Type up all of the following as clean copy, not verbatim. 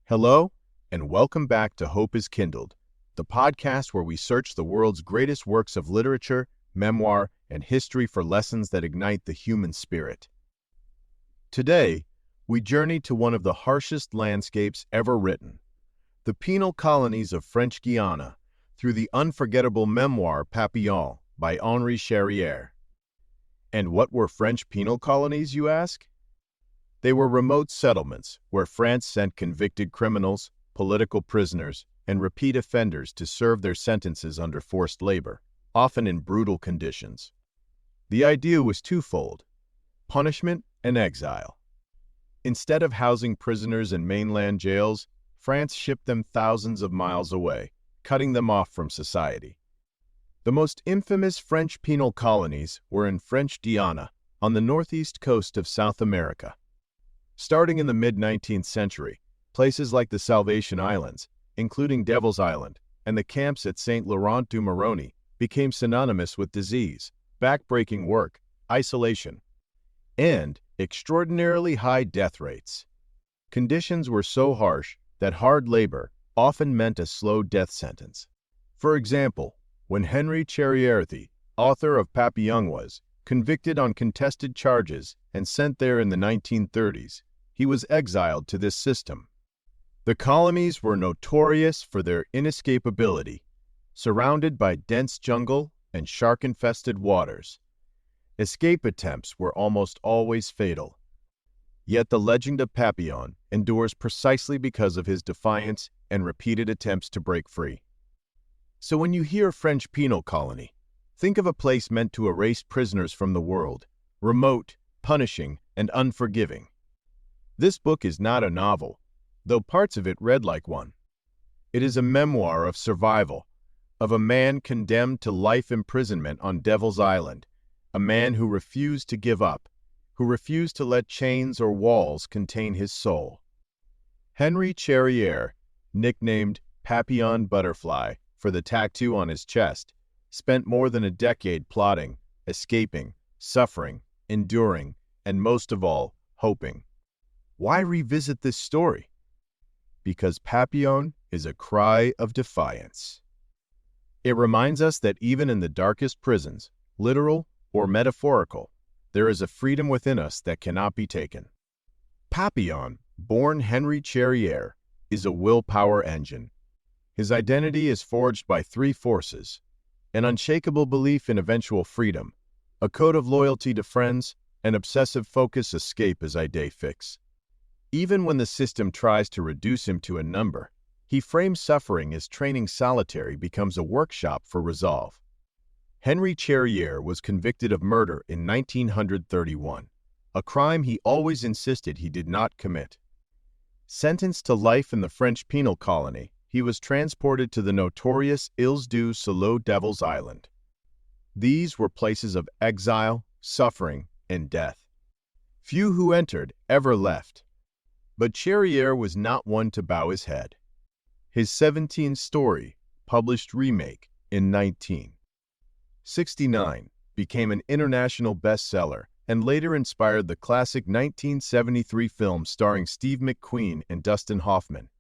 Hello, and welcome back to Hope is Kindled, the podcast where we search the world's greatest works of literature, memoir, and history for lessons that ignite the human spirit. Today, we journey to one of the harshest landscapes ever written, the penal colonies of French Guiana, through the unforgettable memoir Papillon by Henri Charrière. And what were French penal colonies, you ask? They were remote settlements where France sent convicted criminals, political prisoners, and repeat offenders to serve their sentences under forced labor, often in brutal conditions. The idea was twofold: punishment and exile. Instead of housing prisoners in mainland jails, France shipped them thousands of miles away, cutting them off from society. The most infamous French penal colonies were in French Guiana, on the northeast coast of South America. Starting in the mid-19th century, places like the Salvation Islands, including Devil's Island, and the camps at Saint Laurent du Maroni became synonymous with disease, back-breaking work, isolation, and extraordinarily high death rates. Conditions were so harsh that hard labor often meant a slow death sentence. For example, when Henri Charrière, the author of Papillon, was convicted on contested charges and sent there in the 1930s, he was exiled to this system. The colonies were notorious for their inescapability, surrounded by dense jungle and shark-infested waters. Escape attempts were almost always fatal. Yet the legend of Papillon endures precisely because of his defiance and repeated attempts to break free. So when you hear French penal colony, think of a place meant to erase prisoners from the world, remote, punishing, and unforgiving. This book is not a novel, though parts of it read like one. It is a memoir of survival, of a man condemned to life imprisonment on Devil's Island, a man who refused to give up, who refused to let chains or walls contain his soul. Henri Charrière, nicknamed Papillon Butterfly for the tattoo on his chest, spent more than a decade plotting, escaping, suffering, enduring, and most of all, hoping. Why revisit this story? Because Papillon is a cry of defiance. It reminds us that even in the darkest prisons, literal or metaphorical, there is a freedom within us that cannot be taken. Papillon, born Henri Charrière, is a willpower engine. His identity is forged by three forces: an unshakable belief in eventual freedom, a code of loyalty to friends, and obsessive focus escape as idée fixe. Even when the system tries to reduce him to a number, he frames suffering as training solitary becomes a workshop for resolve. Henri Charrière was convicted of murder in 1931, a crime he always insisted he did not commit. Sentenced to life in the French penal colony, he was transported to the notorious Îles du Solo Devil's Island. These were places of exile, suffering, and death. Few who entered ever left. But Charrière was not one to bow his head. His 17th story, published remake in 1969, became an international bestseller and later inspired the classic 1973 film starring Steve McQueen and Dustin Hoffman.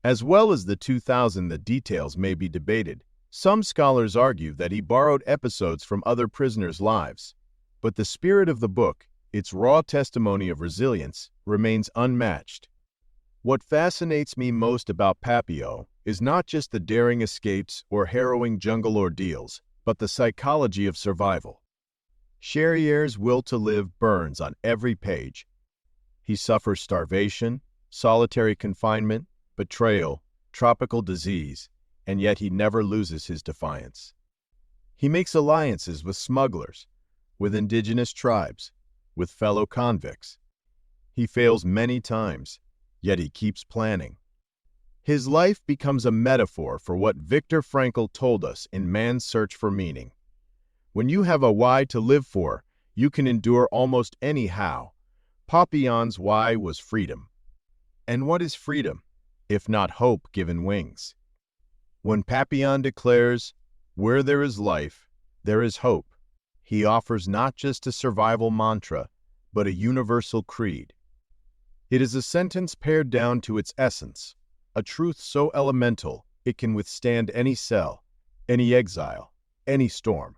As well as the 2000, the details may be debated. Some scholars argue that he borrowed episodes from other prisoners' lives. But the spirit of the book, its raw testimony of resilience, remains unmatched. What fascinates me most about Papillon is not just the daring escapes or harrowing jungle ordeals, but the psychology of survival. Charrière's will to live burns on every page. He suffers starvation, solitary confinement, betrayal, tropical disease, and yet he never loses his defiance. He makes alliances with smugglers, with indigenous tribes, with fellow convicts. He fails many times, yet he keeps planning. His life becomes a metaphor for what Viktor Frankl told us in Man's Search for Meaning. When you have a why to live for, you can endure almost any how. Papillon's why was freedom. And what is freedom, if not hope given wings? When Papillon declares, "Where there is life, there is hope," he offers not just a survival mantra, but a universal creed. It is a sentence pared down to its essence, a truth so elemental it can withstand any cell, any exile, any storm.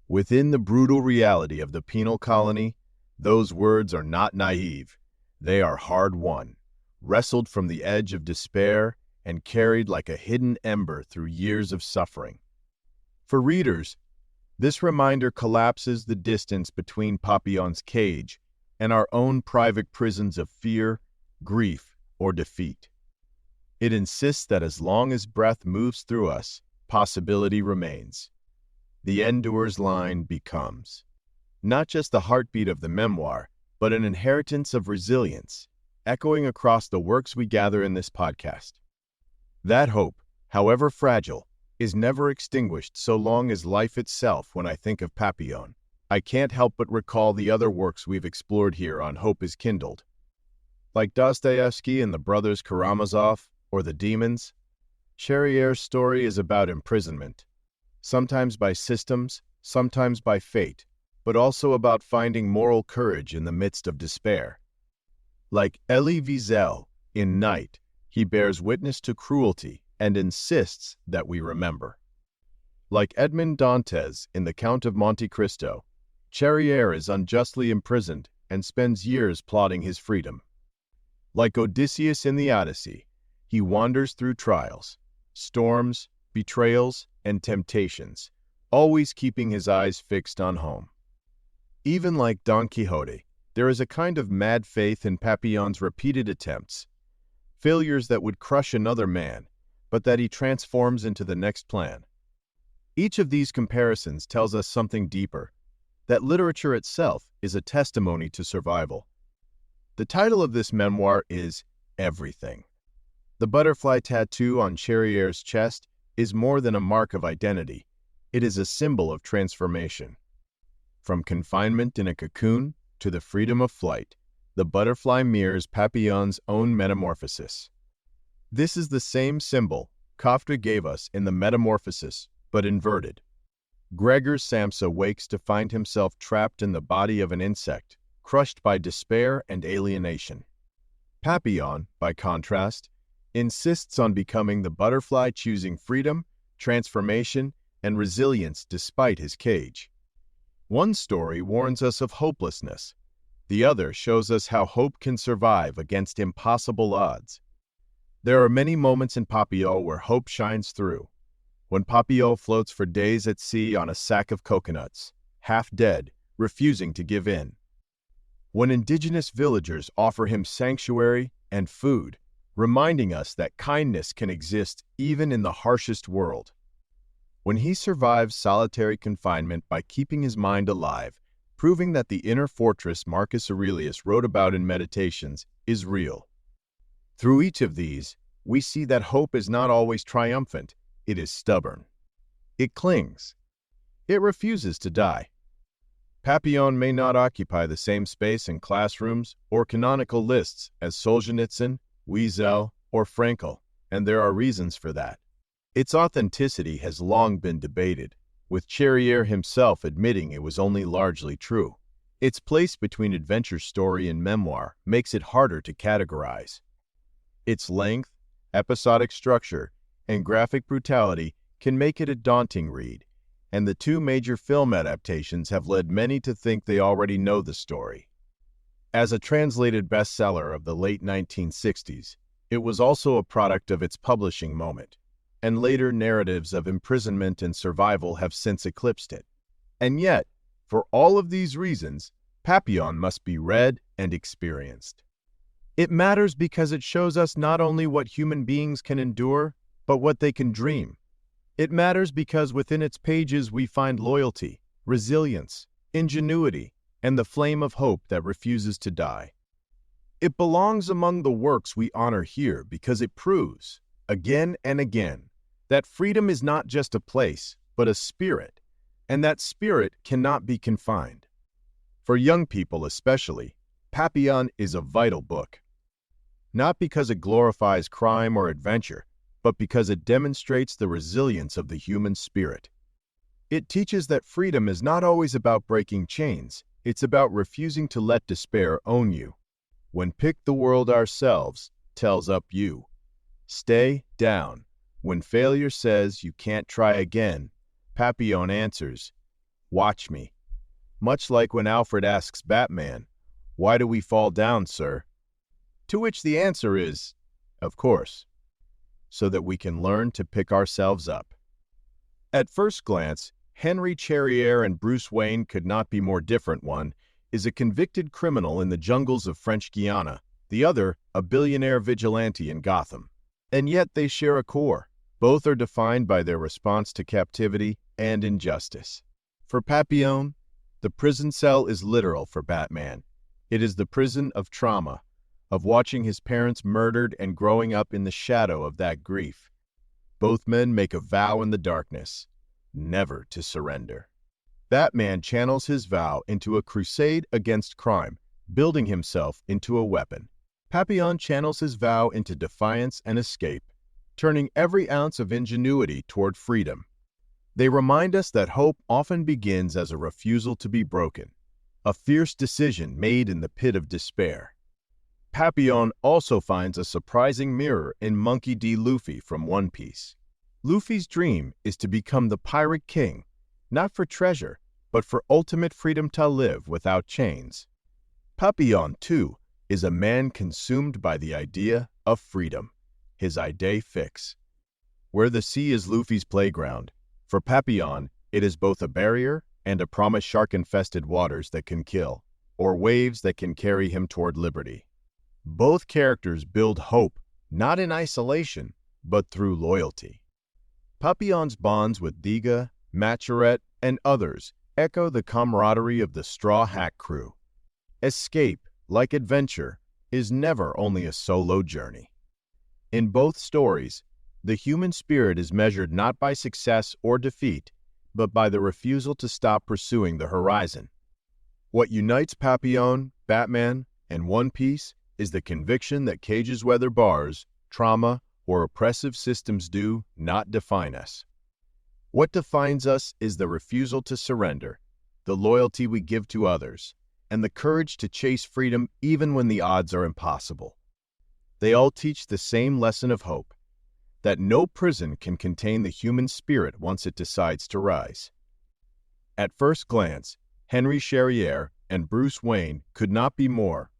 Within the brutal reality of the penal colony, those words are not naive. They are hard-won, wrestled from the edge of despair and carried like a hidden ember through years of suffering. For readers, this reminder collapses the distance between Papillon's cage and our own private prisons of fear, grief, or defeat. It insists that as long as breath moves through us, possibility remains. The endurer's line becomes not just the heartbeat of the memoir, but an inheritance of resilience, echoing across the works we gather in this podcast. That hope, however fragile, is never extinguished so long as life itself. When I think of Papillon, I can't help but recall the other works we've explored here on Hope is Kindled. Like Dostoevsky and the brothers Karamazov, or The Demons, Charrière's story is about imprisonment, sometimes by systems, sometimes by fate, but also about finding moral courage in the midst of despair. Like Elie Wiesel in Night, he bears witness to cruelty and insists that we remember. Like Edmond Dantes in The Count of Monte Cristo, Charrière is unjustly imprisoned and spends years plotting his freedom. Like Odysseus in the Odyssey, he wanders through trials, storms, betrayals, and temptations, always keeping his eyes fixed on home. Even like Don Quixote, there is a kind of mad faith in Papillon's repeated attempts, failures that would crush another man, but that he transforms into the next plan. Each of these comparisons tells us something deeper, that literature itself is a testimony to survival. The title of this memoir is Everything. The butterfly tattoo on Charrière's chest is more than a mark of identity. It is a symbol of transformation. From confinement in a cocoon to the freedom of flight, the butterfly mirrors Papillon's own metamorphosis. This is the same symbol Kafka gave us in the Metamorphosis, but inverted. Gregor Samsa wakes to find himself trapped in the body of an insect, crushed by despair and alienation. Papillon, by contrast, insists on becoming the butterfly, choosing freedom, transformation, and resilience despite his cage. One story warns us of hopelessness. The other shows us how hope can survive against impossible odds. There are many moments in Papillon where hope shines through. When Papillon floats for days at sea on a sack of coconuts, half dead, refusing to give in. When indigenous villagers offer him sanctuary and food, reminding us that kindness can exist even in the harshest world. When he survives solitary confinement by keeping his mind alive, proving that the inner fortress Marcus Aurelius wrote about in Meditations is real. Through each of these, we see that hope is not always triumphant, it is stubborn. It clings. It refuses to die. Papillon may not occupy the same space in classrooms or canonical lists as Solzhenitsyn, Wiesel, or Frankl, and there are reasons for that. Its authenticity has long been debated, with Charrière himself admitting it was only largely true. Its place between adventure story and memoir makes it harder to categorize. Its length, episodic structure, and graphic brutality can make it a daunting read, and the two major film adaptations have led many to think they already know the story. As a translated bestseller of the late 1960s, it was also a product of its publishing moment, and later narratives of imprisonment and survival have since eclipsed it. And yet, for all of these reasons, Papillon must be read and experienced. It matters because it shows us not only what human beings can endure, but what they can dream. It matters because within its pages we find loyalty, resilience, ingenuity, and the flame of hope that refuses to die. It belongs among the works we honor here because it proves, again and again, that freedom is not just a place, but a spirit, and that spirit cannot be confined. For young people especially, Papillon is a vital book. Not because it glorifies crime or adventure, but because it demonstrates the resilience of the human spirit. It teaches that freedom is not always about breaking chains, it's about refusing to let despair own you. when pick the world ourselves tells up you. Stay down. When failure says you can't try again, Papillon answers, watch me. Much like when Alfred asks Batman, why do we fall down, sir? To which the answer is, of course, so that we can learn to pick ourselves up. At first glance, Henri Charrière and Bruce Wayne could not be more different. One is a convicted criminal in the jungles of French Guiana, the other a billionaire vigilante in Gotham. And yet they share a core. Both are defined by their response to captivity and injustice. For Papillon, the prison cell is literal for Batman. It is the prison of trauma, of watching his parents murdered and growing up in the shadow of that grief. Both men make a vow in the darkness, never to surrender. Batman channels his vow into a crusade against crime, building himself into a weapon. Papillon channels his vow into defiance and escape, turning every ounce of ingenuity toward freedom. They remind us that hope often begins as a refusal to be broken, a fierce decision made in the pit of despair. Papillon also finds a surprising mirror in Monkey D. Luffy from One Piece. Luffy's dream is to become the Pirate King, not for treasure, but for ultimate freedom to live without chains. Papillon, too, is a man consumed by the idea of freedom, his idée fixe. Where the sea is Luffy's playground, for Papillon, it is both a barrier and a promise shark-infested waters that can kill, or waves that can carry him toward liberty. Both characters build hope, not in isolation, but through loyalty. Papillon's bonds with Diga, Macherette, and others echo the camaraderie of the Straw Hat crew. Escape, like adventure, is never only a solo journey. In both stories, the human spirit is measured not by success or defeat, but by the refusal to stop pursuing the horizon. What unites Papillon, Batman, and One Piece is the conviction that cages, whether bars, trauma, or oppressive systems do not define us. What defines us is the refusal to surrender, the loyalty we give to others, and the courage to chase freedom even when the odds are impossible. They all teach the same lesson of hope, that no prison can contain the human spirit once it decides to rise. At first glance, Henri Charrière and Bruce Wayne could not be more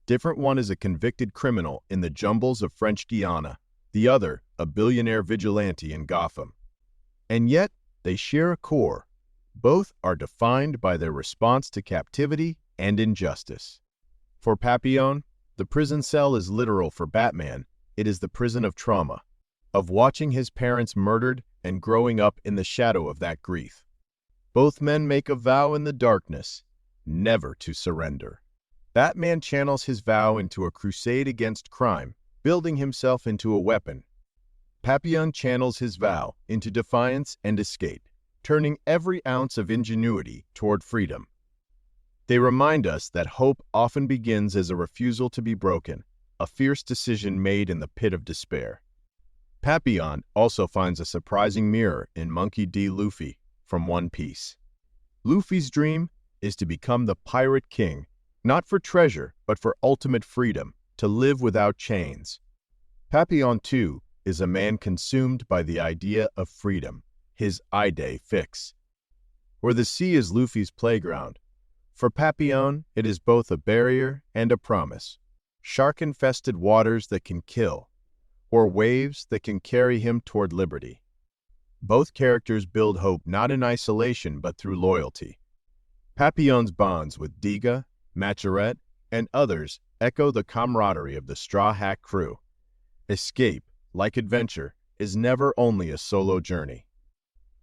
different. One is a convicted criminal in the jungles of French Guiana, the other a billionaire vigilante in Gotham. And yet, they share a core. Both are defined by their response to captivity and injustice. For Papillon, the prison cell is literal. For Batman, it is the prison of trauma, of watching his parents murdered and growing up in the shadow of that grief. Both men make a vow in the darkness, never to surrender. Batman channels his vow into a crusade against crime, building himself into a weapon. Papillon channels his vow into defiance and escape, turning every ounce of ingenuity toward freedom. They remind us that hope often begins as a refusal to be broken, a fierce decision made in the pit of despair. Papillon also finds a surprising mirror in Monkey D. Luffy from One Piece. Luffy's dream is to become the Pirate King, not for treasure, but for ultimate freedom, to live without chains. Papillon, too, is a man consumed by the idea of freedom, his idée fixe. Where the sea is Luffy's playground, for Papillon, it is both a barrier and a promise, shark-infested waters that can kill, or waves that can carry him toward liberty. Both characters build hope not in isolation but through loyalty. Papillon's bonds with Diga, Macherette, and others echo the camaraderie of the Straw Hat crew. Escape, like adventure, is never only a solo journey.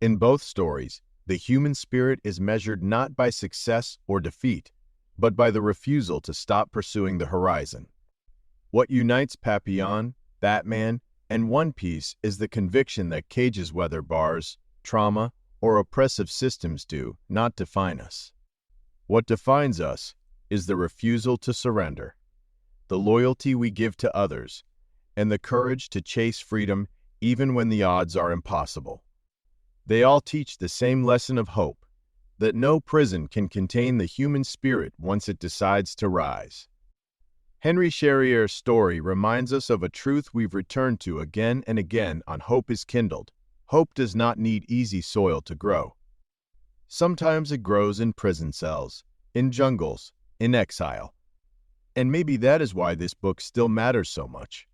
In both stories, the human spirit is measured not by success or defeat, but by the refusal to stop pursuing the horizon. What unites Papillon, Batman, and One Piece is the conviction that cages, whether bars, trauma, or oppressive systems do not define us. What defines us is the refusal to surrender, the loyalty we give to others, and the courage to chase freedom even when the odds are impossible. They all teach the same lesson of hope, that no prison can contain the human spirit once it decides to rise. Henri Charrière's story reminds us of a truth we've returned to again and again on Hope is Kindled. Hope does not need easy soil to grow. Sometimes it grows in prison cells, in jungles, in exile. And maybe that is why this book still matters so much.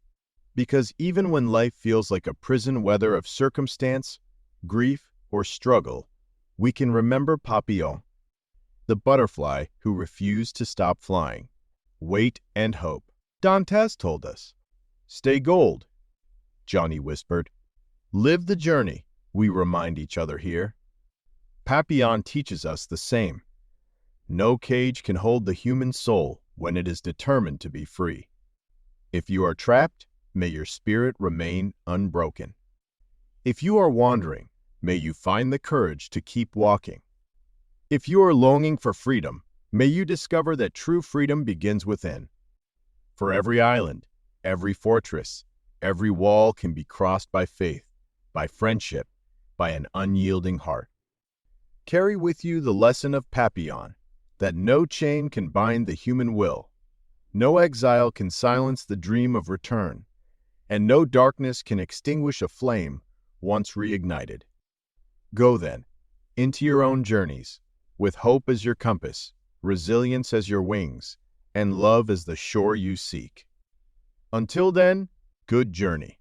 Because even when life feels like a prison, whether of circumstance, grief, or struggle, we can remember Papillon, the butterfly who refused to stop flying. Wait and hope. Dantes told us. Stay gold, Johnny whispered. Live the journey, we remind each other here. Papillon teaches us the same. No cage can hold the human soul when it is determined to be free. If you are trapped, may your spirit remain unbroken. If you are wandering, may you find the courage to keep walking. If you are longing for freedom, may you discover that true freedom begins within. For every island, every fortress, every wall can be crossed by faith, by friendship, by an unyielding heart. Carry with you the lesson of Papillon, that no chain can bind the human will, no exile can silence the dream of return, and no darkness can extinguish a flame once reignited. Go then, into your own journeys, with hope as your compass, resilience as your wings, and love as the shore you seek. Until then, good journey.